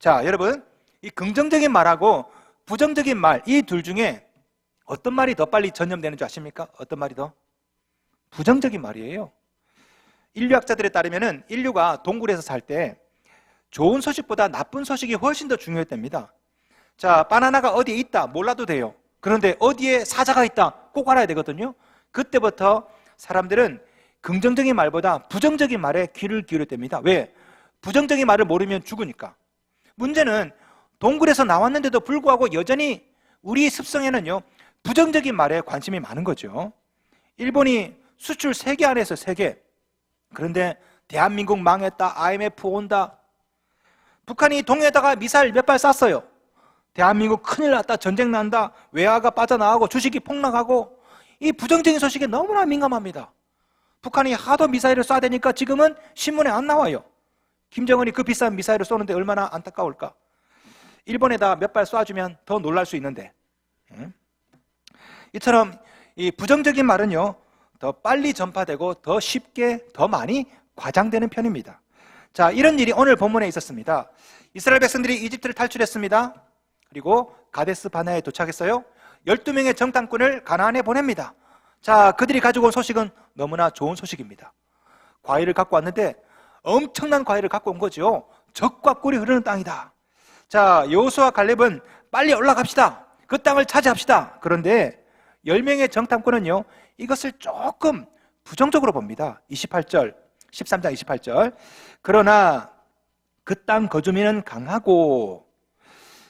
자, 여러분, 이 긍정적인 말하고 부정적인 말, 이 둘 중에 어떤 말이 더 빨리 전염되는 줄 아십니까? 어떤 말이 더? 부정적인 말이에요. 인류학자들에 따르면 인류가 동굴에서 살 때 좋은 소식보다 나쁜 소식이 훨씬 더 중요했답니다. 자, 바나나가 어디에 있다 몰라도 돼요. 그런데 어디에 사자가 있다 꼭 알아야 되거든요. 그때부터 사람들은 긍정적인 말보다 부정적인 말에 귀를 기울였답니다. 왜? 부정적인 말을 모르면 죽으니까. 문제는 동굴에서 나왔는데도 불구하고 여전히 우리 습성에는요, 부정적인 말에 관심이 많은 거죠. 일본이 수출 3개 안에서 3개. 그런데 대한민국 망했다, IMF 온다. 북한이 동해에다가 미사일 몇 발 쐈어요. 대한민국 큰일 났다, 전쟁 난다, 외화가 빠져나가고 주식이 폭락하고. 이 부정적인 소식에 너무나 민감합니다. 북한이 하도 미사일을 쏴대니까 지금은 신문에 안 나와요. 김정은이 그 비싼 미사일을 쏘는데 얼마나 안타까울까. 일본에다 몇 발 쏴주면 더 놀랄 수 있는데. 이처럼 이 부정적인 말은요, 더 빨리 전파되고 더 쉽게 더 많이 과장되는 편입니다. 자, 이런 일이 오늘 본문에 있었습니다. 이스라엘 백성들이 이집트를 탈출했습니다. 그리고 가데스 바네아에 도착했어요. 12명의 정탐꾼을 가나안에 보냅니다. 자, 그들이 가지고 온 소식은 너무나 좋은 소식입니다. 과일을 갖고 왔는데 엄청난 과일을 갖고 온 거죠. 젖과 꿀이 흐르는 땅이다. 자, 여호수아 갈렙은 빨리 올라갑시다. 그 땅을 차지합시다. 그런데 10명의 정탐꾼은요, 이것을 조금 부정적으로 봅니다. 28절, 13장 28절. 그러나 그 땅 거주민은 강하고,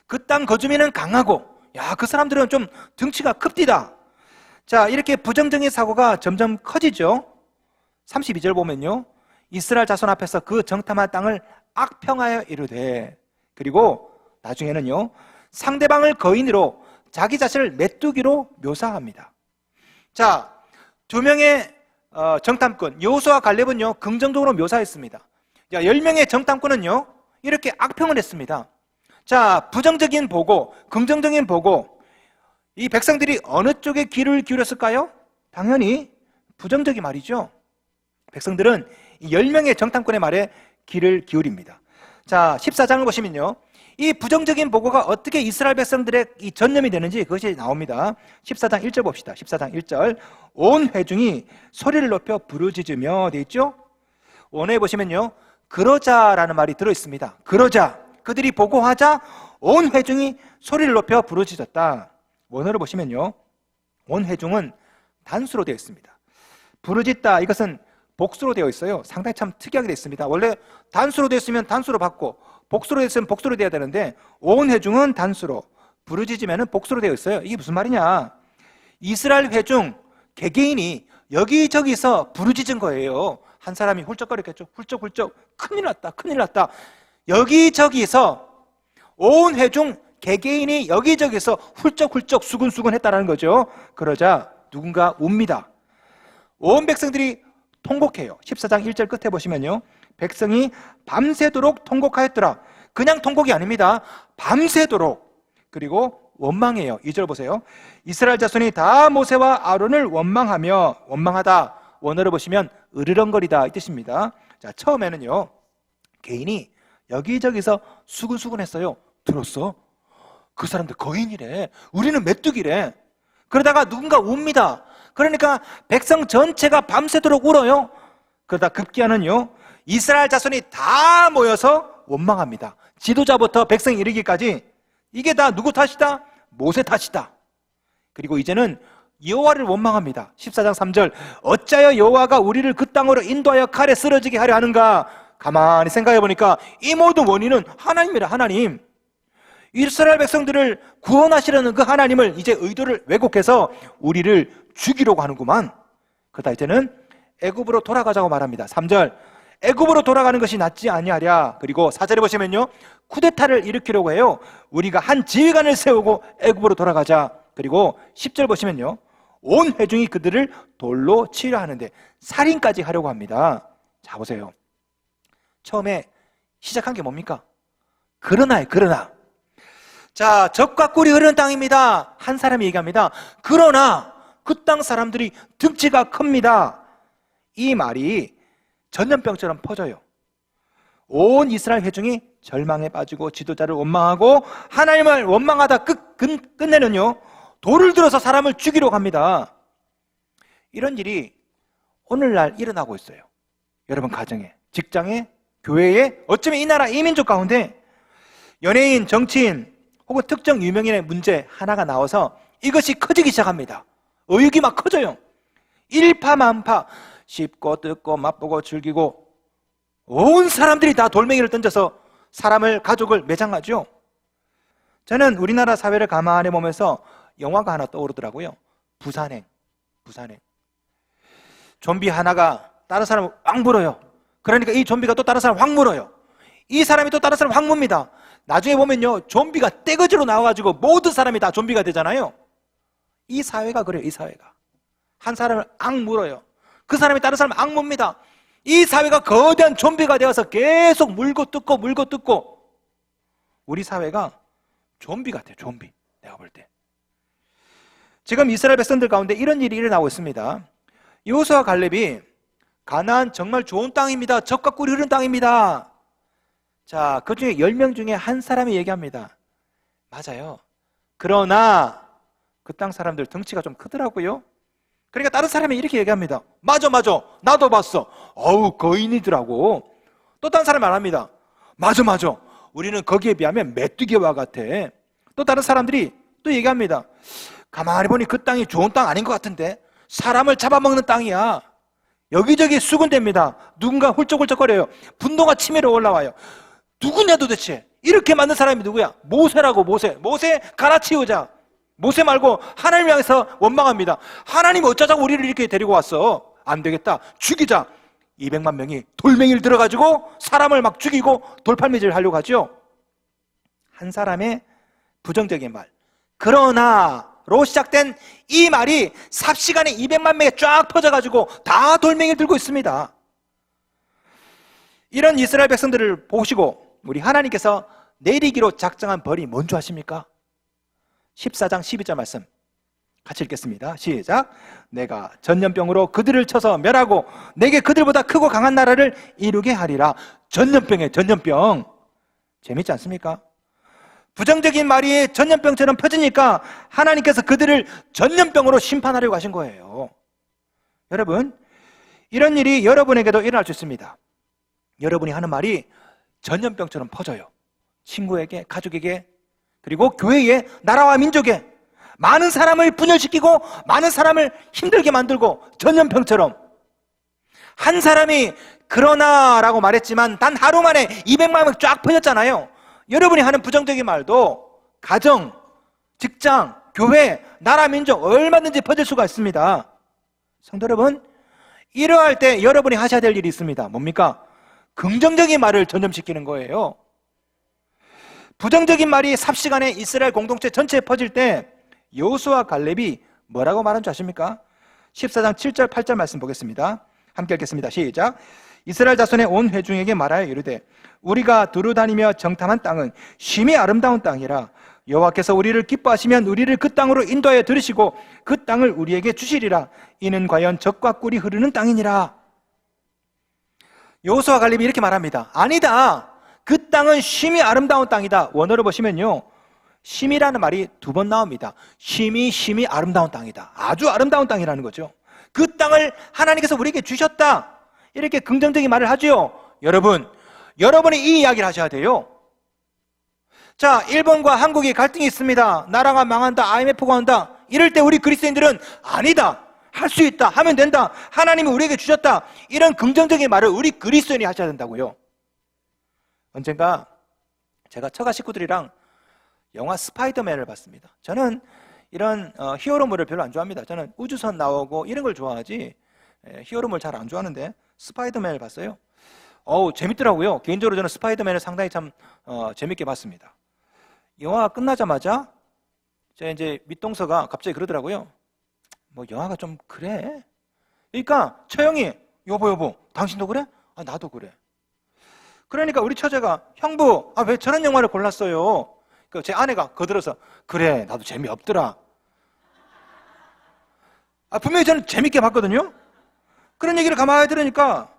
그 땅 거주민은 강하고, 야, 그 사람들은 좀 등치가 큽디다. 자, 이렇게 부정적인 사고가 점점 커지죠. 32절 보면요, 이스라엘 자손 앞에서 그 정탐한 땅을 악평하여 이르되, 그리고 나중에는요, 상대방을 거인으로 자기 자신을 메뚜기로 묘사합니다. 자, 2명의 정탐꾼 여호수아 갈렙은요, 긍정적으로 묘사했습니다. 자, 10명의 정탐꾼은요, 이렇게 악평을 했습니다. 자, 부정적인 보고, 긍정적인 보고, 이 백성들이 어느 쪽에 귀를 기울였을까요? 당연히 부정적인 말이죠. 백성들은 이 10명의 정탐꾼의 말에 귀를 기울입니다. 자, 14장을 보시면요, 이 부정적인 보고가 어떻게 이스라엘 백성들의 이 전염이 되는지 그것이 나옵니다. 14장 1절 봅시다. 14장 1절. 온 회중이 소리를 높여 부르짖으며 돼 있죠? 원어에 보시면요, 그러자라는 말이 들어있습니다. 그러자, 그들이 보고하자 온 회중이 소리를 높여 부르짖었다. 원어를 보시면요, 온 회중은 단수로 되어 있습니다. 부르짖다, 이것은 복수로 되어 있어요. 상당히 참 특이하게 되어 있습니다. 원래 단수로 되어 있으면 단수로 받고, 복수로 되어 있으면 복수로 되어야 되는데, 온 회중은 단수로, 부르짖으면 복수로 되어 있어요. 이게 무슨 말이냐? 이스라엘 회중 개개인이 여기저기서 부르짖은 거예요. 한 사람이 훌쩍거렸겠죠. 훌쩍훌쩍, 큰일 났다, 큰일 났다. 여기저기서, 온 회중 개개인이 여기저기서 훌쩍훌쩍 수근수근 했다는 거죠. 그러자 누군가 웁니다. 온 백성들이 통곡해요. 14장 1절 끝에 보시면요, 백성이 밤새도록 통곡하였더라. 그냥 통곡이 아닙니다. 밤새도록. 그리고 원망해요. 2절 보세요. 이스라엘 자손이 다 모세와 아론을 원망하며, 원망하다, 원어를 보시면 으르렁거리다 이 뜻입니다. 자, 처음에는요, 개인이 여기저기서 수근수근했어요. 들었어? 그 사람들 거인이래, 우리는 메뚜기래. 그러다가 누군가 웁니다. 그러니까 백성 전체가 밤새도록 울어요. 그러다 급기야는요, 이스라엘 자손이 다 모여서 원망합니다. 지도자부터 백성이 이르기까지 이게 다 누구 탓이다? 모세 탓이다. 그리고 이제는 여호와를 원망합니다. 14장 3절. 어찌하여 여호와가 우리를 그 땅으로 인도하여 칼에 쓰러지게 하려 하는가? 가만히 생각해 보니까 이 모든 원인은 하나님이라. 하나님, 이스라엘 백성들을 구원하시려는 그 하나님을 이제 의도를 왜곡해서 우리를 죽이려고 하는구만. 그러다 이제는 애굽으로 돌아가자고 말합니다. 3절. 애굽으로 돌아가는 것이 낫지 아니하랴. 그리고 4절에 보시면요, 쿠데타를 일으키려고 해요. 우리가 한 지휘관을 세우고 애굽으로 돌아가자. 그리고 10절 보시면요, 온 회중이 그들을 돌로 치려 하는데 살인까지 하려고 합니다. 자, 보세요. 처음에 시작한 게 뭡니까? 그러나요, 그러나. 자, 젖과 꿀이 흐르는 땅입니다. 한 사람이 얘기합니다. 그러나 그 땅 사람들이 등치가 큽니다. 이 말이 전염병처럼 퍼져요. 온 이스라엘 회중이 절망에 빠지고 지도자를 원망하고 하나님을 원망하다 끝내는요, 돌을 들어서 사람을 죽이러 갑니다. 이런 일이 오늘날 일어나고 있어요. 여러분 가정에, 직장에, 교회에, 어쩌면 이 나라 이민족 가운데 연예인, 정치인 혹은 특정 유명인의 문제 하나가 나와서 이것이 커지기 시작합니다. 의혹이 막 커져요. 일파만파, 씹고 뜯고 맛보고 즐기고 온 사람들이 다 돌멩이를 던져서 사람을, 가족을 매장하죠. 저는 우리나라 사회를 가만히 보면서 영화가 하나 떠오르더라고요. 부산행. 좀비 하나가 다른 사람을 확 물어요. 그러니까 이 좀비가 또 다른 사람을 확 물어요. 이 사람이 또 다른 사람을 확 뭅니다. 나중에 보면요, 좀비가 떼거지로 나와가지고 모든 사람이 다 좀비가 되잖아요. 이 사회가 그래요. 이 사회가 한 사람을 악 물어요. 그 사람이 다른 사람을 악 뭅니다. 이 사회가 거대한 좀비가 되어서 계속 물고 뜯고 우리 사회가 좀비 같아요. 좀비. 내가 볼 때 지금 이스라엘 백성들 가운데 이런 일이 일어나고 있습니다. 여호수아와 갈렙이 가나안 정말 좋은 땅입니다. 젖과 꿀이 흐르는 땅입니다. 자, 그 중에 10명 중에 한 사람이 얘기합니다. 맞아요. 그러나 그 땅 사람들 덩치가 좀 크더라고요. 그러니까 다른 사람이 이렇게 얘기합니다. 맞아. 나도 봤어. 어우, 거인이더라고. 또 다른 사람이 말합니다. 맞아. 우리는 거기에 비하면 메뚜기와 같아. 또 다른 사람들이 또 얘기합니다. 가만히 보니 그 땅이 좋은 땅 아닌 것 같은데 사람을 잡아먹는 땅이야. 여기저기 수군댑니다. 누군가 훌쩍훌쩍거려요. 분노가 치밀어 올라와요. 누구냐 도대체? 이렇게 만든 사람이 누구야? 모세라고. 모세 갈아치우자. 모세 말고 하나님 향해서 원망합니다. 하나님 어쩌자고 우리를 이렇게 데리고 왔어? 안 되겠다. 죽이자. 200만 명이 돌멩이를 들어가지고 사람을 막 죽이고 돌팔매질 하려고 하죠. 한 사람의 부정적인 말, 그러나로 시작된 이 말이 삽시간에 200만 명에 쫙 퍼져가지고 다 돌멩이를 들고 있습니다. 이런 이스라엘 백성들을 보시고 우리 하나님께서 내리기로 작정한 벌이 뭔지 아십니까? 14장 12절 말씀 같이 읽겠습니다. 시작. 내가 전염병으로 그들을 쳐서 멸하고 내게 그들보다 크고 강한 나라를 이루게 하리라. 전염병이에요. 전염병. 재밌지 않습니까? 부정적인 말이 전염병처럼 퍼지니까 하나님께서 그들을 전염병으로 심판하려고 하신 거예요. 여러분, 이런 일이 여러분에게도 일어날 수 있습니다. 여러분이 하는 말이 전염병처럼 퍼져요. 친구에게, 가족에게, 그리고 교회에, 나라와 민족에 많은 사람을 분열시키고 많은 사람을 힘들게 만들고 전염병처럼. 한 사람이 그러나라고 말했지만 단 하루 만에 200만 명 쫙 퍼졌잖아요. 여러분이 하는 부정적인 말도 가정, 직장, 교회, 나라, 민족 얼마든지 퍼질 수가 있습니다. 성도 여러분, 이러할 때 여러분이 하셔야 될 일이 있습니다. 뭡니까? 긍정적인 말을 전염시키는 거예요. 부정적인 말이 삽시간에 이스라엘 공동체 전체에 퍼질 때 여호수아와 갈렙이 뭐라고 말한 줄 아십니까? 14장 7절 8절 말씀 보겠습니다. 함께 읽겠습니다. 시작. 이스라엘 자손의 온 회중에게 말하여 이르되 우리가 두루 다니며 정탐한 땅은 심히 아름다운 땅이라 여호와께서 우리를 기뻐하시면 우리를 그 땅으로 인도하여 들으시고 그 땅을 우리에게 주시리라. 이는 과연 젖과 꿀이 흐르는 땅이니라. 여호수아와 갈렙이 이렇게 말합니다. 아니다. 그 땅은 심히 아름다운 땅이다. 원어를 보시면요, 심이라는 말이 2번 나옵니다. 심히 아름다운 땅이다. 아주 아름다운 땅이라는 거죠. 그 땅을 하나님께서 우리에게 주셨다. 이렇게 긍정적인 말을 하죠. 여러분이 이 이야기를 하셔야 돼요. 자, 일본과 한국이 갈등이 있습니다. 나라가 망한다. IMF가 온다. 이럴 때 우리 그리스도인들은 아니다. 할 수 있다. 하면 된다. 하나님이 우리에게 주셨다. 이런 긍정적인 말을 우리 그리스도인이 하셔야 된다고요. 언젠가 제가 처가 식구들이랑 영화 스파이더맨을 봤습니다. 저는 이런 히어로물을 별로 안 좋아합니다. 저는 우주선 나오고 이런 걸 좋아하지 히어로물 잘 안 좋아하는데 스파이더맨을 봤어요. 재밌더라고요. 개인적으로 저는 스파이더맨을 상당히 참 재밌게 봤습니다. 영화가 끝나자마자 제 이제 밑동서가 갑자기 그러더라고요. 뭐 영화가 좀 그래. 그러니까 처형이 여보 당신도 그래? 아, 나도 그래. 그러니까 우리 처제가 형부, 왜 저런 영화를 골랐어요? 제 아내가 거들어서 그래, 나도 재미없더라. 분명히 저는 재밌게 봤거든요. 그런 얘기를 가만히 들으니까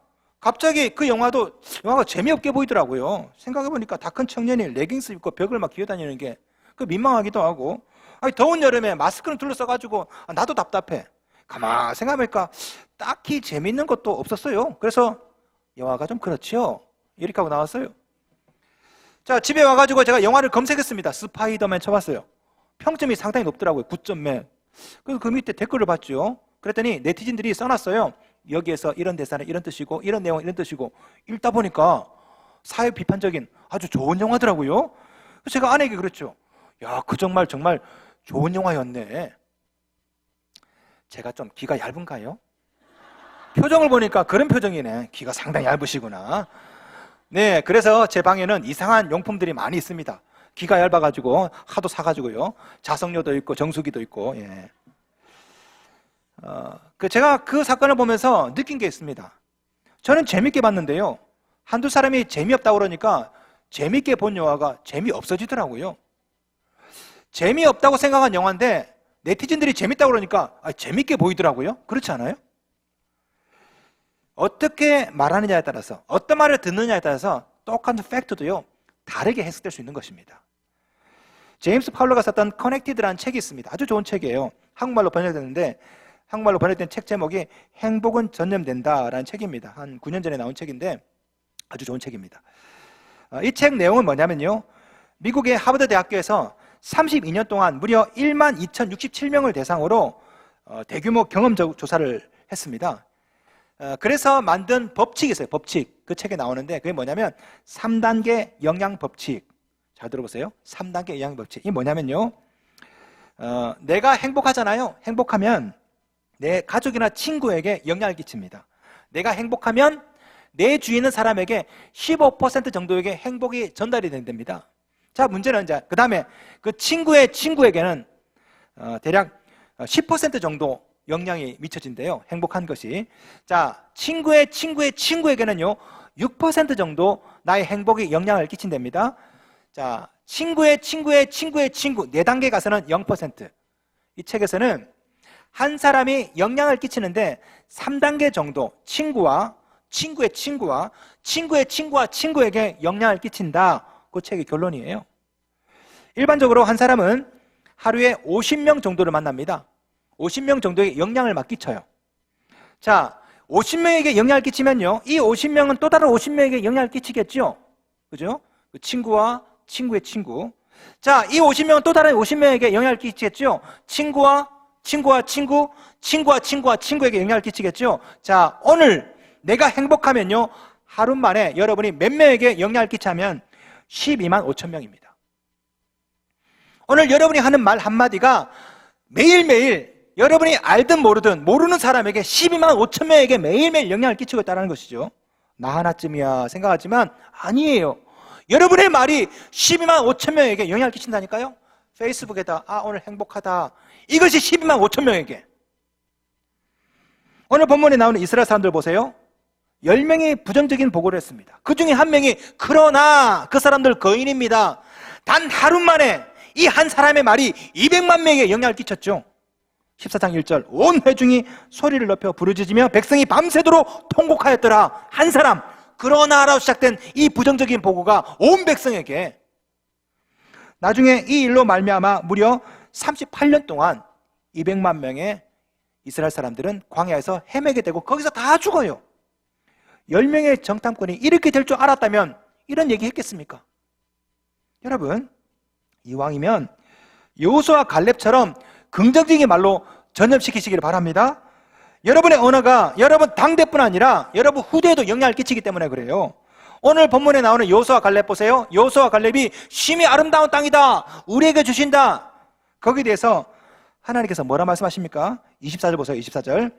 갑자기 그 영화가 재미없게 보이더라고요. 생각해보니까 다 큰 청년이 레깅스 입고 벽을 막 기어다니는 게 그 민망하기도 하고, 아니, 더운 여름에 마스크를 둘러싸가지고 나도 답답해. 가만 생각해보니까 딱히 재밌는 것도 없었어요. 그래서 영화가 좀 그렇지요, 이렇게 하고 나왔어요. 자, 집에 와가지고 제가 영화를 검색했습니다. 스파이더맨 쳐봤어요. 평점이 상당히 높더라고요. 9점 몇. 그래서 그 밑에 댓글을 봤죠. 그랬더니 네티즌들이 써놨어요. 여기에서 이런 대사는 이런 뜻이고 이런 내용은 이런 뜻이고. 읽다 보니까 사회 비판적인 아주 좋은 영화더라고요. 그래서 제가 아내에게 그랬죠. 야, 그 정말 좋은 영화였네. 제가 좀 귀가 얇은가요? 표정을 보니까 그런 표정이네. 귀가 상당히 얇으시구나. 네, 그래서 제 방에는 이상한 용품들이 많이 있습니다. 귀가 얇아가지고 하도 사가지고요. 자석료도 있고 정수기도 있고. 예. 제가 그 사건을 보면서 느낀 게 있습니다. 저는 재밌게 봤는데요, 한두 사람이 재미없다고 그러니까 재밌게 본 영화가 재미없어지더라고요. 재미없다고 생각한 영화인데 네티즌들이 재밌다고 그러니까 재밌게 보이더라고요. 그렇지 않아요? 어떻게 말하느냐에 따라서, 어떤 말을 듣느냐에 따라서 똑같은 팩트도요, 다르게 해석될 수 있는 것입니다. 제임스 파울러가 썼던 커넥티드라는 책이 있습니다. 아주 좋은 책이에요. 한국말로 번역됐는데, 한국말로 번역된 책 제목이 행복은 전염된다라는 책입니다. 한 9년 전에 나온 책인데 아주 좋은 책입니다. 이 책 내용은 뭐냐면요, 미국의 하버드 대학교에서 32년 동안 무려 12,067명을 대상으로 대규모 경험 조사를 했습니다. 그래서 만든 법칙이 있어요. 법칙. 그 책에 나오는데 그게 뭐냐면 3단계 영양 법칙. 잘 들어보세요. 3단계 영양 법칙. 이게 뭐냐면요, 내가 행복하잖아요. 행복하면 내 가족이나 친구에게 영향을 끼칩니다. 내가 행복하면 내 주위에 있는 사람에게 15% 정도에게 행복이 전달이 된답니다. 자, 문제는 이제 그 다음에 그 친구의 친구에게는 대략 10% 정도 영향이 미쳐진대요. 행복한 것이. 자, 친구의 친구의 친구에게는요 6% 정도 나의 행복에 영향을 끼친답니다. 자, 친구의 친구의 친구의 친구 4단계 가서는 0%. 이 책에서는 한 사람이 영향을 끼치는데 3단계 정도 친구와 친구의 친구와 친구의 친구와 친구에게 영향을 끼친다. 그 책의 결론이에요. 일반적으로 한 사람은 하루에 50명 정도를 만납니다. 50명 정도의 영향을 막 끼쳐요. 자, 50명에게 영향을 끼치면요, 이 50명은 또 다른 50명에게 영향을 끼치겠죠. 그죠? 그 친구와 친구의 친구. 자, 이 50명은 또 다른 50명에게 영향을 끼치겠죠. 친구와 친구와 친구, 친구와 친구와 친구에게 영향을 끼치겠죠. 자, 오늘 내가 행복하면요, 하루 만에 여러분이 몇 명에게 영향을 끼치면 12만 5천 명입니다. 오늘 여러분이 하는 말 한마디가 매일매일 여러분이 알든 모르든 모르는 사람에게 12만 5천 명에게 매일매일 영향을 끼치고 있다는 것이죠. 나 하나쯤이야 생각하지만 아니에요. 여러분의 말이 12만 5천 명에게 영향을 끼친다니까요. 페이스북에다 오늘 행복하다, 이것이 12만 5천 명에게. 오늘 본문에 나오는 이스라엘 사람들 보세요. 10명이 부정적인 보고를 했습니다. 그 중에 한 명이 그러나 그 사람들 거인입니다. 단 하루 만에 이 한 사람의 말이 200만 명에게 영향을 끼쳤죠. 14장 1절 온 회중이 소리를 높여 부르짖으며 백성이 밤새도록 통곡하였더라. 한 사람, 그러나라고 시작된 이 부정적인 보고가 온 백성에게. 나중에 이 일로 말미암아 무려 38년 동안 200만 명의 이스라엘 사람들은 광야에서 헤매게 되고 거기서 다 죽어요. 10명의 정탐꾼이 이렇게 될 줄 알았다면 이런 얘기 했겠습니까? 여러분, 이왕이면 여호수아 갈렙처럼 긍정적인 말로 전염시키시기를 바랍니다. 여러분의 언어가 여러분 당대뿐 아니라 여러분 후대에도 영향을 끼치기 때문에 그래요. 오늘 본문에 나오는 여호수아 갈렙 보세요. 여호수아 갈렙이 심히 아름다운 땅이다, 우리에게 주신다. 거기에 대해서 하나님께서 뭐라 말씀하십니까? 24절 보세요. 24절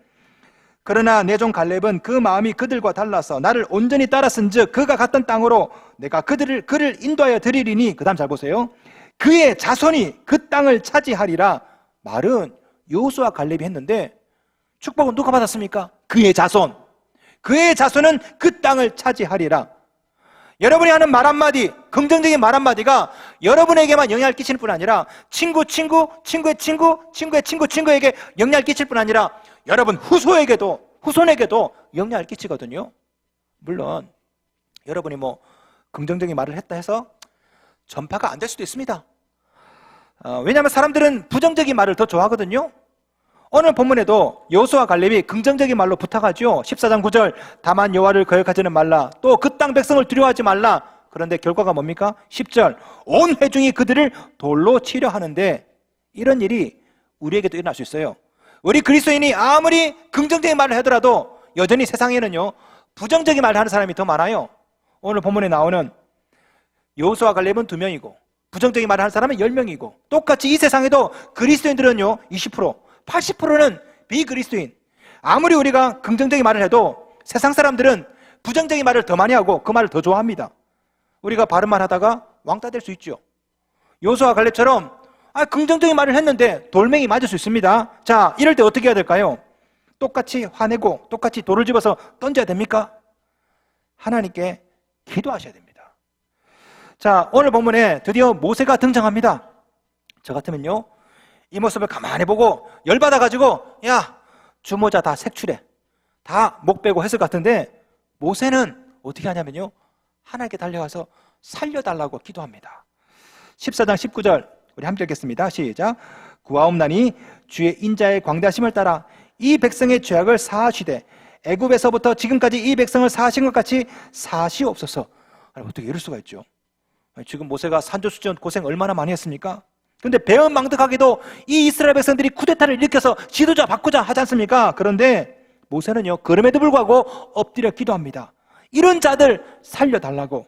그러나 내 종 갈렙은 그 마음이 그들과 달라서 나를 온전히 따랐은즉 그가 갔던 땅으로 내가 그를 인도하여 드리리니. 그 다음 잘 보세요. 그의 자손이 그 땅을 차지하리라. 말은 여호수아 갈렙이 했는데 축복은 누가 받았습니까? 그의 자손. 그의 자손은 그 땅을 차지하리라. 여러분이 하는 말 한마디, 긍정적인 말 한마디가 여러분에게만 영향을 끼칠 뿐 아니라 친구의 친구에게 영향을 끼칠 뿐 아니라 여러분 후손에게도 영향을 끼치거든요. 물론 여러분이 뭐 긍정적인 말을 했다 해서 전파가 안 될 수도 있습니다. 왜냐하면 사람들은 부정적인 말을 더 좋아하거든요. 오늘 본문에도 여호수아와 갈렙이 긍정적인 말로 부탁하죠. 14장 9절 다만 여호와를 거역하지는 말라. 또 그 땅 백성을 두려워하지 말라. 그런데 결과가 뭡니까? 10절 온 회중이 그들을 돌로 치려 하는데, 이런 일이 우리에게도 일어날 수 있어요. 우리 그리스도인이 아무리 긍정적인 말을 하더라도 여전히 세상에는요 부정적인 말을 하는 사람이 더 많아요. 오늘 본문에 나오는 여호수아와 갈렙은 2명이고 부정적인 말을 하는 사람은 10명이고, 똑같이 이 세상에도 그리스도인들은요 20%, 80%는 비그리스도인. 아무리 우리가 긍정적인 말을 해도 세상 사람들은 부정적인 말을 더 많이 하고 그 말을 더 좋아합니다. 우리가 바른 말 하다가 왕따 될 수 있죠. 여호수아와 갈렙처럼 긍정적인 말을 했는데 돌멩이 맞을 수 있습니다. 자, 이럴 때 어떻게 해야 될까요? 똑같이 화내고 똑같이 돌을 집어서 던져야 됩니까? 하나님께 기도하셔야 됩니다. 자, 오늘 본문에 드디어 모세가 등장합니다. 저 같으면요 이 모습을 가만히 보고 열받아가지고 야, 주모자 다 색출해, 다 목 빼고 했을 것 같은데, 모세는 어떻게 하냐면요 하나님께 달려가서 살려달라고 기도합니다. 14장 19절 우리 함께 읽겠습니다. 시작. 구하옵나니 주의 인자의 광대하심을 따라 이 백성의 죄악을 사하시되 애굽에서부터 지금까지 이 백성을 사하신 것 같이 사하시옵소서. 아니, 어떻게 이럴 수가 있죠? 아니, 지금 모세가 산조수전 고생 얼마나 많이 했습니까? 그런데 배은망덕하게도 이 이스라엘 백성들이 쿠데타를 일으켜서 지도자 바꾸자 하지 않습니까? 그런데 모세는요 그럼에도 불구하고 엎드려 기도합니다. 이런 자들 살려달라고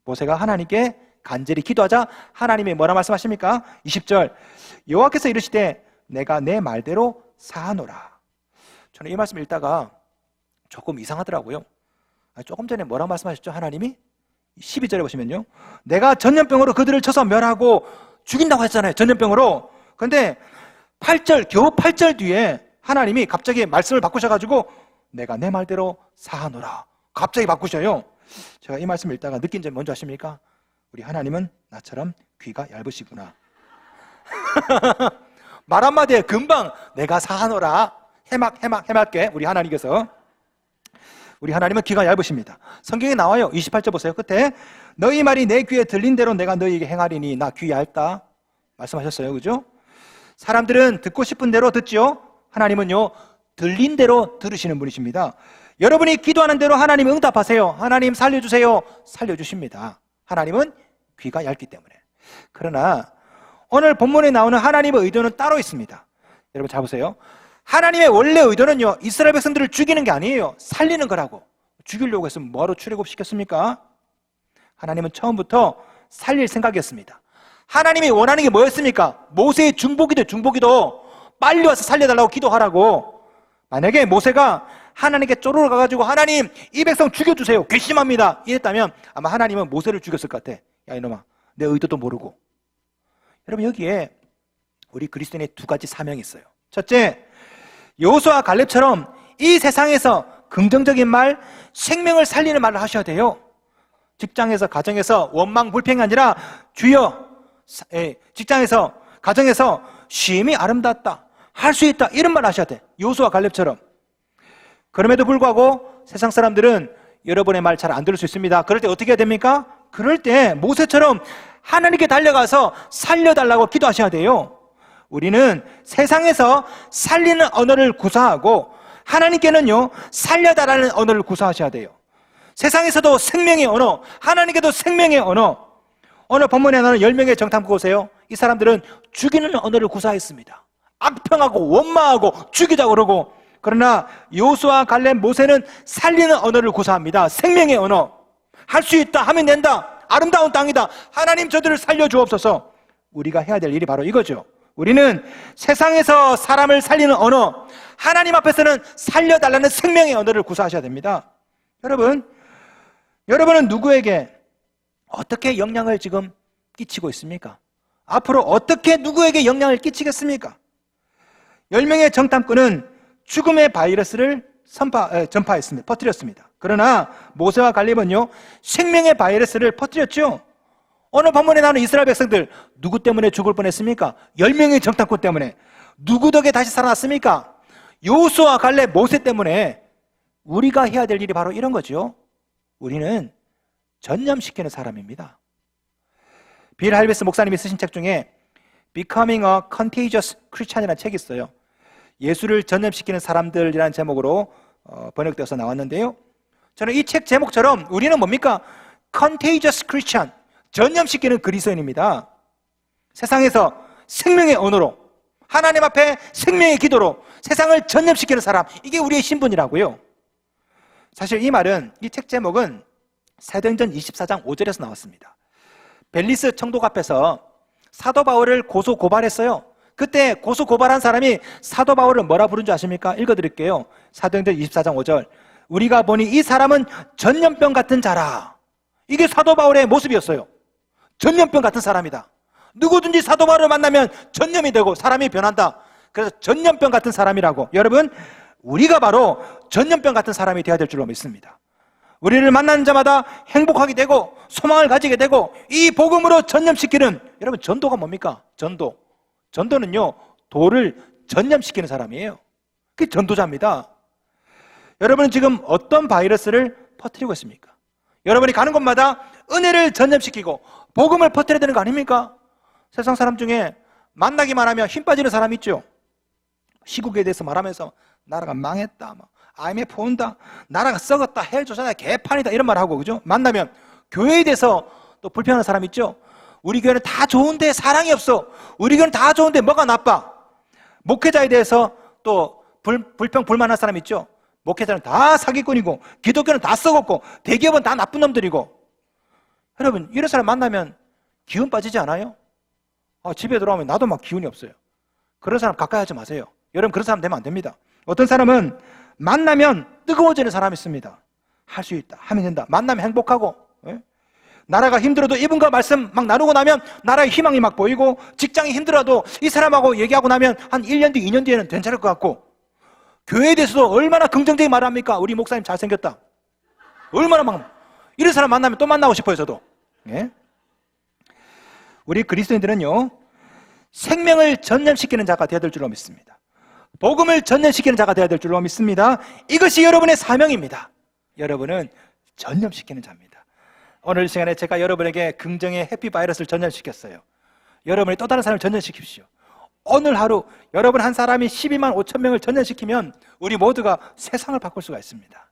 모세가 하나님께 간절히 기도하자 하나님이 뭐라 말씀하십니까? 20절 여호와께서 이르시되 내가 내 말대로 사하노라. 저는 이 말씀 읽다가 조금 이상하더라고요. 조금 전에 뭐라 말씀하셨죠? 하나님이 12절에 보시면요 내가 전염병으로 그들을 쳐서 멸하고 죽인다고 했잖아요. 전염병으로. 그런데 8절 겨우 8절 뒤에 하나님이 갑자기 말씀을 바꾸셔가지고 내가 내 말대로 사하노라 갑자기 바꾸셔요. 제가 이 말씀을 읽다가 느낀 점이 뭔지 아십니까? 우리 하나님은 나처럼 귀가 얇으시구나. 말 한마디에 금방 내가 사하노라 해맑게 우리 하나님께서, 우리 하나님은 귀가 얇으십니다. 성경에 나와요. 28절 보세요. 끝에 너희 말이 내 귀에 들린 대로 내가 너희에게 행하리니 나 귀 얇다 말씀하셨어요. 그죠? 사람들은 듣고 싶은 대로 듣죠. 하나님은요 들린 대로 들으시는 분이십니다. 여러분이 기도하는 대로 하나님 응답하세요. 하나님 살려주세요. 살려주십니다. 하나님은 귀가 얇기 때문에. 그러나 오늘 본문에 나오는 하나님의 의도는 따로 있습니다. 여러분 잘 보세요. 하나님의 원래 의도는요 이스라엘 백성들을 죽이는 게 아니에요. 살리는 거라고. 죽이려고 했으면 뭐하러 출애굽시켰습니까? 하나님은 처음부터 살릴 생각이었습니다. 하나님이 원하는 게 뭐였습니까? 모세의 중보기도 빨리 와서 살려달라고 기도하라고. 만약에 모세가 하나님께 쪼르르 가가지고 하나님 이 백성 죽여주세요 괘씸합니다 이랬다면 아마 하나님은 모세를 죽였을 것 같아. 야 이놈아 내 의도도 모르고. 여러분 여기에 우리 그리스도인의 2가지 사명이 있어요. 첫째, 여호수아와 갈렙처럼 이 세상에서 긍정적인 말, 생명을 살리는 말을 하셔야 돼요. 직장에서 가정에서 원망 불평이 아니라 주여, 직장에서 가정에서 쉼이 아름답다, 할 수 있다 이런 말 하셔야 돼. 여호수아와 갈렙처럼. 그럼에도 불구하고 세상 사람들은 여러분의 말 잘 안 들을 수 있습니다. 그럴 때 어떻게 해야 됩니까? 그럴 때 모세처럼 하나님께 달려가서 살려달라고 기도하셔야 돼요. 우리는 세상에서 살리는 언어를 구사하고 하나님께는요 살려달라는 언어를 구사하셔야 돼요. 세상에서도 생명의 언어, 하나님께도 생명의 언어. 오늘 본문에 나오는 10명의 정탐꾼 보세요. 이 사람들은 죽이는 언어를 구사했습니다. 악평하고 원망하고 죽이자고 그러고. 그러나 여호수아, 갈렙, 모세는 살리는 언어를 구사합니다. 생명의 언어. 할 수 있다 하면 된다. 아름다운 땅이다. 하나님 저들을 살려주옵소서. 우리가 해야 될 일이 바로 이거죠. 우리는 세상에서 사람을 살리는 언어, 하나님 앞에서는 살려달라는 생명의 언어를 구사하셔야 됩니다. 여러분은 누구에게 어떻게 영향을 지금 끼치고 있습니까? 앞으로 어떻게 누구에게 영향을 끼치겠습니까? 10명의 정탐꾼은 죽음의 바이러스를 전파했습니다. 퍼뜨렸습니다. 그러나 모세와 갈렙은요 생명의 바이러스를 퍼뜨렸죠. 오늘 본문에 나오는 이스라엘 백성들 누구 때문에 죽을 뻔했습니까? 10명의 정탐꾼 때문에. 누구 덕에 다시 살아났습니까? 여호수아, 갈렙, 모세 때문에. 우리가 해야 될 일이 바로 이런 거죠. 우리는 전념시키는 사람입니다. 빌 할베스 목사님이 쓰신 책 중에 Becoming a Contagious Christian이라는 책이 있어요. 예수를 전념시키는 사람들이라는 제목으로 번역되어서 나왔는데요. 저는 이 책 제목처럼 우리는 뭡니까? Contagious Christian, 전념시키는 그리스도인입니다. 세상에서 생명의 언어로, 하나님 앞에 생명의 기도로 세상을 전념시키는 사람, 이게 우리의 신분이라고요. 사실 이 말은, 이 책 제목은 사도행전 24장 5절에서 나왔습니다. 벨리스 총독 앞에서 사도 바울을 고소 고발했어요. 그때 고소 고발한 사람이 사도 바울을 뭐라 부른 줄 아십니까? 읽어드릴게요. 사도행전 24장 5절. 우리가 보니 이 사람은 전염병 같은 자라. 이게 사도 바울의 모습이었어요. 전염병 같은 사람이다. 누구든지 사도 바울을 만나면 전염이 되고 사람이 변한다. 그래서 전염병 같은 사람이라고. 여러분, 우리가 바로 전염병 같은 사람이 되어야 될 줄로 믿습니다. 우리를 만나는 자마다 행복하게 되고 소망을 가지게 되고 이 복음으로 전념시키는, 여러분, 전도가 뭡니까? 전도는요, 도를 전념시키는 사람이에요. 그게 전도자입니다. 여러분은 지금 어떤 바이러스를 퍼뜨리고 있습니까? 여러분이 가는 곳마다 은혜를 전념시키고 복음을 퍼뜨려야 되는 거 아닙니까? 세상 사람 중에 만나기만 하면 힘 빠지는 사람 있죠. 시국에 대해서 말하면서 나라가 망했다, IMF 온다, 나라가 썩었다, 헬조선이다, 개판이다, 이런 말 하고, 그죠? 만나면 교회에 대해서 또 불평하는 사람 있죠. 우리 교회는 다 좋은데 사랑이 없어. 우리 교회는 다 좋은데 뭐가 나빠. 목회자에 대해서 또 불평 불만한 사람 있죠. 목회자는 다 사기꾼이고 기독교는 다 썩었고 대기업은 다 나쁜 놈들이고. 여러분, 이런 사람 만나면 기운 빠지지 않아요? 집에 들어오면 나도 막 기운이 없어요. 그런 사람 가까이 하지 마세요. 여러분, 그런 사람 되면 안 됩니다. 어떤 사람은 만나면 뜨거워지는 사람이 있습니다. 할 수 있다, 하면 된다, 만나면 행복하고, 예? 나라가 힘들어도 이분과 말씀 막 나누고 나면 나라의 희망이 막 보이고, 직장이 힘들어도 이 사람하고 얘기하고 나면 한 1년 뒤, 2년 뒤에는 괜찮을 것 같고, 교회에 대해서도 얼마나 긍정적인 말을 합니까? 우리 목사님 잘생겼다. 얼마나 막, 이런 사람 만나면 또 만나고 싶어요, 저도. 예? 우리 그리스도인들은요, 생명을 전념시키는 자가 되어야 될 줄로 믿습니다. 복음을 전념시키는 자가 되어야 될 줄로 믿습니다. 이것이 여러분의 사명입니다. 여러분은 전념시키는 자입니다. 오늘 이 시간에 제가 여러분에게 긍정의 해피바이러스를 전염시켰어요. 여러분이 또 다른 사람을 전염시키십시오. 오늘 하루 여러분 한 사람이 12만 5천 명을 전염시키면 우리 모두가 세상을 바꿀 수가 있습니다.